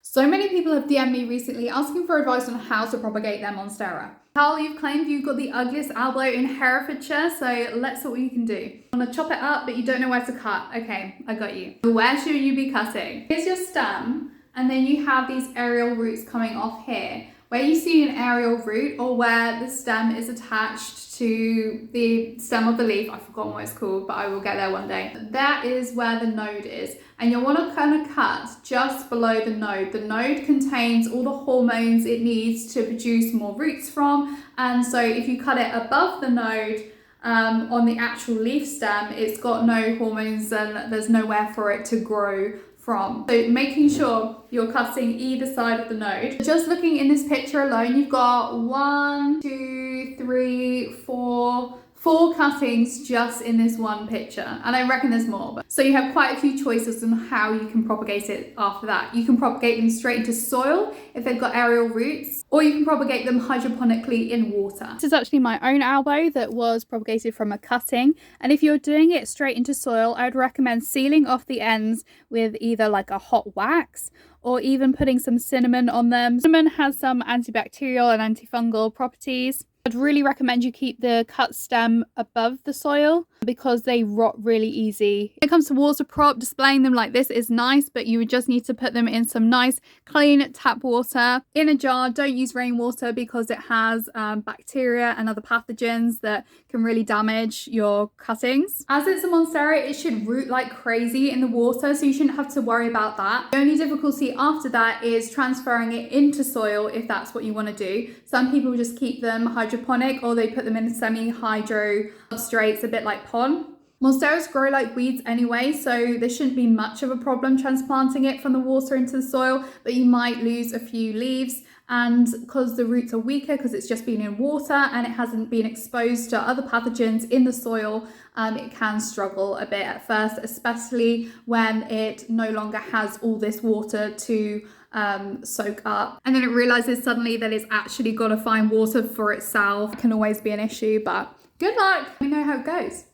So many people have DM'd me recently asking for advice on how to propagate their Monstera. Carl, you've claimed you've got the ugliest elbow in Herefordshire, so let's see what you can do. You want to chop it up, but you don't know where to cut. Okay, I got you. Where should you be cutting? Here's your stem, and then you have these aerial roots coming off here. Where you see an aerial root, or where the stem is attached to the stem of the leaf, I've forgotten what it's called, but I will get there one day. That is where the node is. And you'll want to kind of cut just below the node. The node contains all the hormones it needs to produce more roots from. And so if you cut it above the node, on the actual leaf stem, it's got no hormones and there's nowhere for it to grow from. So making sure you're cutting either side of the node. Just looking in this picture alone, you've got 1, 2, 3, 4 cuttings just in this one picture, and I reckon there's more. But so you have quite a few choices on how you can propagate it after that. You can propagate them straight into soil if they've got aerial roots, or you can propagate them hydroponically in water. This is actually my own elbow that was propagated from a cutting, and if you're doing it straight into soil, I would recommend sealing off the ends with either like a hot wax or even putting some cinnamon on them. Cinnamon has some antibacterial and antifungal properties. I'd really recommend you keep the cut stem above the soil because they rot really easy. When it comes to water prop, displaying them like this is nice, but you would just need to put them in some nice clean tap water in a jar. Don't use rainwater because it has bacteria and other pathogens that can really damage your cuttings. As it's a Monstera, it should root like crazy in the water, so you shouldn't have to worry about that. The only difficulty after that is transferring it into soil if that's what you want to do. Some people just keep them hydroponic, or they put them in semi-hydro substrates, a bit like pond. Monsteras grow like weeds anyway, so there shouldn't be much of a problem transplanting it from the water into the soil, but you might lose a few leaves, and because the roots are weaker because it's just been in water and it hasn't been exposed to other pathogens in the soil, it can struggle a bit at first, especially when it no longer has all this water to soak up, and then it realizes suddenly that it's actually got to find water for itself. It can always be an issue, but good luck. Let me know how it goes.